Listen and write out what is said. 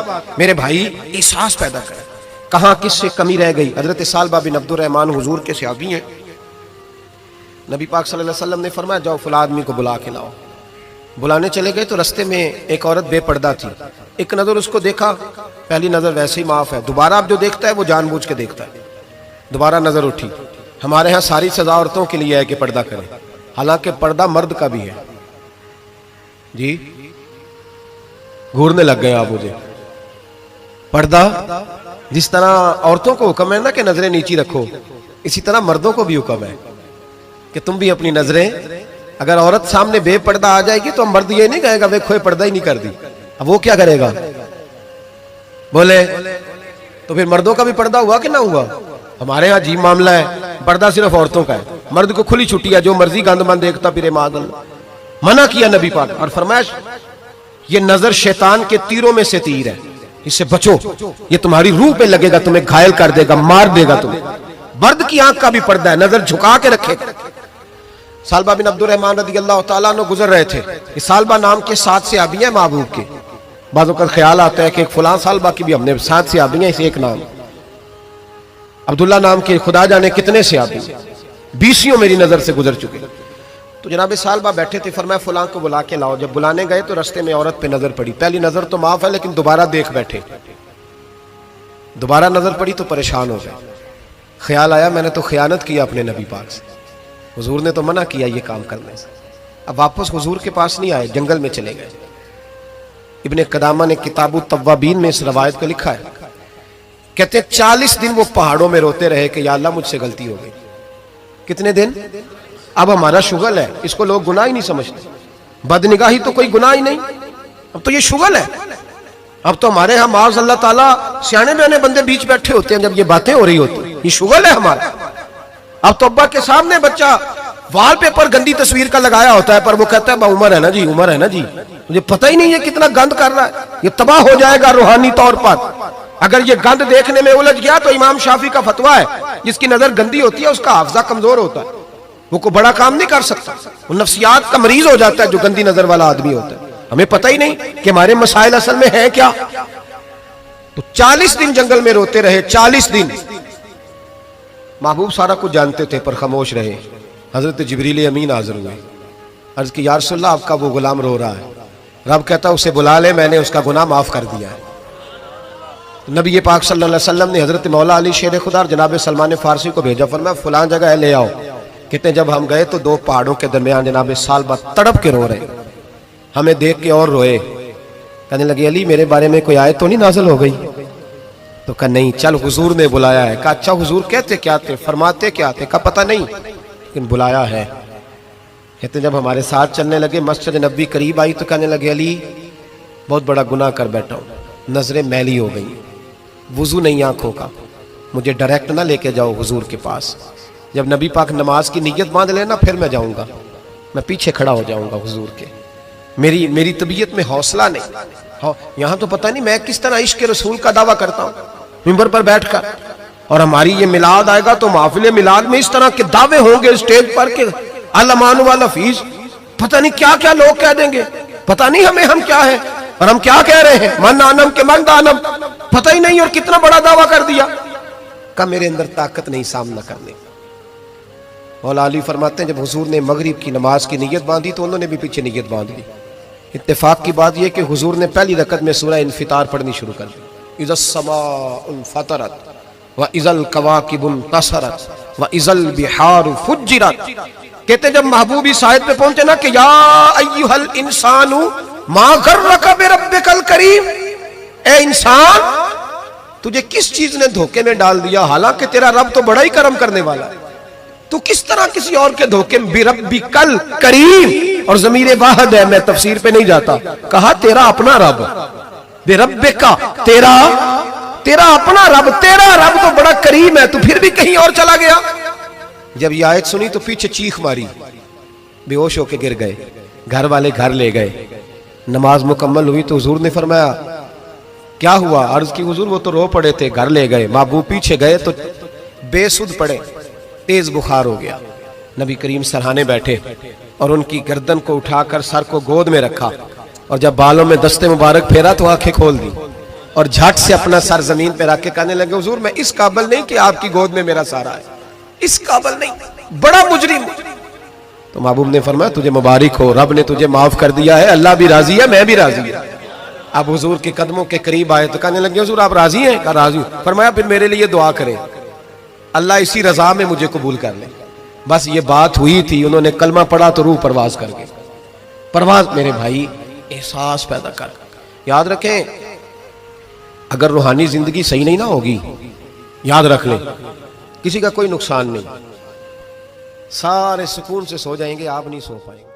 बात मेरे भाई एहसास पैदा करे, कहाँ किससे कमी रह गई। हजरत सालबा बिन अब्दुर्रहमान हुजूर के सहाबी हैं। नबी पाक सल्लल्लाहु अलैहि वसल्लम ने फरमाया जाओ फला आदमी को बुला के लाओ। बुलाने चले गए तो रास्ते में एक औरत बेपर्दा थी। एक नजर उसको देखा, पहली नजर वैसे ही माफ है, दोबारा अब जो देखता है वो जानबूझ के देखता है। दोबारा नजर उठी। हमारे यहाँ सारी सजा औरतों के लिए है कि पर्दा करें, हालांकि पर्दा मर्द का भी है। जी घूरने लग गए आप मुझे। पर्दा जिस तरह औरतों को हुक्म है ना कि नजरें नीची रखो, इसी तरह मर्दों को भी हुक्म है कि तुम भी अपनी नजरें, अगर औरत सामने बेपर्दा आ जाएगी तो मर्द ये नहीं कहेगा वे खोए पर्दा ही नहीं कर दी, अब वो क्या करेगा? बोले तो फिर मर्दों का भी पर्दा हुआ कि ना हुआ? हमारे यहाँ अजीब मामला है, पर्दा सिर्फ औरतों का है, मर्द को खुली छुट्टी है, जो मर्जी गंदमंद देखता फिरे मादल। मना किया नबी पाक और फरमाया ये नजर शैतान के तीरों में से तीर है, इससे बचो, ये तुम्हारी रूह पे लगेगा, तुम्हें घायल कर देगा, मार देगा तुम्हें। मर्द की आंख का भी पर्दा है, नजर झुका के रखे। सालबा बिन अब्दुर्रहमान रज़ियल्लाहु ताला अन्हु गुजर रहे थे। इस सालबा नाम के 7 सहाबी हैं महबूब के। बाज़ों का ख्याल आता है कि एक फलां सालबा की भी हमने 7 सहाबी हैं, इसे एक नाम अब्दुल्ला नाम के खुदा जाने कितने सहाबी, 20 मेरी नजर से गुजर चुके। तो जनाब सालबा बैठे थे, फरमाया फलां को बुला के लाओ। जब बुलाने गए तो रास्ते में औरत पे नजर पड़ी। पहली नजर तो माफ है, लेकिन दोबारा देख बैठे। दोबारा नजर पड़ी तो परेशान हो गए। ख्याल आया मैंने तो खयानत किया अपने नबी पाक से, हुजूर ने तो मना किया ये काम करने से। अब वापस हुजूर के पास नहीं आए, जंगल में चले गए। इब्ने कदामा ने किताबु तव्वाबीन में इस रवायत को लिखा है, कहते 40 दिन वो पहाड़ों में रोते रहे कि या अल्लाह मुझसे गलती हो गई। कितने दिन? अब हमारा शुगल है, इसको लोग गुनाह ही नहीं समझते। बदनिगाही तो कोई गुनाह ही नहीं, अब तो ये शुगल है। अब तो हमारे यहाँ माज़ अल्लाह ताला सियाने बयाने बंदे बीच बैठे होते हैं जब ये बातें हो रही होती, ये शुगल है हमारा। अब तो अब्बा के सामने बच्चा वॉलपेपर गंदी तस्वीर का लगाया होता है, पर वो कहता है उम्र है ना जी, उम्र है ना जी, मुझे पता ही नहीं है कितना गंद कर रहा है, ये तबाह हो जाएगा रूहानी तौर पर। अगर ये गंद देखने में उलझ गया तो इमाम शाफी का फतवा है, जिसकी नजर गंदी होती है उसका हाफजा कमजोर होता है, वो कोई बड़ा काम नहीं कर सकता, वो नफ्सियात का मरीज हो जाता है जो गंदी नजर वाला आदमी होता है। हमें पता ही नहीं कि हमारे मसाइल असल में है क्या। तो 40 दिन जंगल में रोते रहे, 40 दिन। महबूब सारा कुछ जानते थे पर खामोश रहे। हजरत जिब्रील अमीन हाजिर हुए, अर्ज की या रसूल अल्लाह आपका वो गुलाम रो रहा है। रब कहता उसे बुला ले, मैंने उसका गुनाह माफ कर दिया है। नबी पाक सल्लल्लाहु अलैहि वसल्लम ने हजरत मौला अली शेर खुदा और जनाब सलमान फारसी को भेजा, फरमाया फलां जगह ले आओ। कहते जब हम गए तो 2 पहाड़ों के दरमियान जनाब सालबा तड़प के रो रहे, हमें देख के और रोए। कहने लगे अली मेरे बारे में कोई आयत तो नहीं नाज़िल हो गई? तो कहा नहीं, चल हुजूर ने बुलाया है। कहा अच्छा हुजूर कहते क्या थे, फरमाते क्या थे? कहा पता नहीं, लेकिन बुलाया है। कहते जब हमारे साथ चलने लगे, मस्जिद नबी करीब आई तो कहने लगे अली बहुत बड़ा गुनाह कर बैठा हूँ, नजरें मैली हो गई, वुजू नहीं आंखों का, मुझे डायरेक्ट ना लेके जाओ हुजूर के पास। जब नबी पाक नमाज की नीयत बांध लेना फिर मैं जाऊंगा, मैं पीछे खड़ा हो जाऊंगा हुजूर के, मेरी तबीयत में हौसला नहीं। हाँ, यहाँ तो पता नहीं मैं किस तरह इश्क रसूल का दावा करता हूँ मिंबर पर बैठकर, और हमारी ये मिलाद आएगा तो महफिल मिलाद में इस तरह के दावे होंगे स्टेज पर के अलमान वाला फीस, पता नहीं क्या क्या लोग कह देंगे, पता नहीं हमें हम क्या है और हम क्या कह रहे हैं, मन आनम के मन दानम, पता ही नहीं, और कितना बड़ा दावा कर दिया। का मेरे अंदर ताकत नहीं सामना करने। मौला अली फरमाते हैं जब हुजूर ने मगरिब की नमाज की नीयत बांधी तो उन्होंने भी पीछे नीयत बांध ली। इत्तेफाक की बात यह कि हुजूर ने पहली रकत में सूरह इन्फितार पढ़नी शुरू कर दी, इज़स समाउन फतरत व इज़ल कवाकिबुन तसरत व इज़ल बिहार फुज्जिरत। कहते जब महबूब इस आयत पे पहुंचे ना कि या अय्युहल इंसानु मा गर्रका बिरब्बिकल करीम, ए इंसान तुझे किस चीज ने धोखे में डाल दिया, हालांकि तेरा रब तो बड़ा ही करम करने वाला है, तू किस तरह किसी और के धोखे में। बिरब्बिकल करीम, और ज़मीर वाहिद है, मैं तफसीर पे नहीं जाता, कहा तेरा अपना रब, बिरब्बिका तेरा अपना रब, तेरा रब तो बड़ा करीम है, तू फिर भी कहीं और चला गया। जब ये आयत सुनी तो पीछे चीख मारी, बेहोश होके गिर गए, घर वाले घर ले गए। नमाज मुकम्मल हुई तो हुजूर ने फरमाया क्या हुआ? अर्ज की हुजूर वो तो रो पड़े थे, घर ले गए। महबूब पीछे गए तो बेसुध पड़े, तेज बुखार हो गया। नबी करीम सरहाने बैठे और उनकी गर्दन को उठाकर सर को गोद में रखा, और जब बालों में दस्ते मुबारक फेरा तो आंखें खोल दी। और झट से अपना सर जमीन पे रख के कहने लगे हुजूर मैं इस काबिल नहीं कि आपकी गोद में मेरा सारा है, इस काबिल नहीं, बड़ा मुजरिम। तो महबूब ने फरमाया तुझे मुबारक हो, रब ने तुझे माफ कर दिया है, अल्लाह भी राजी है, मैं भी राजी हूं। अब हुजूर के कदमों के करीब आए तो कहने लगे हुजूर आप राजी हैं? कहा राजी हूं। फरमाया फिर मेरे लिए दुआ करें, अल्लाह इसी रजा में मुझे कबूल कर ले। बस ये बात हुई थी, उन्होंने कलमा पढ़ा तो रूह परवाज कर गई। परवाज मेरे भाई एहसास पैदा कर। याद रखें, अगर रूहानी जिंदगी सही नहीं ना होगी, याद रख लें किसी का कोई नुकसान नहीं, सारे सुकून से सो जाएंगे, आप नहीं सो पाएंगे।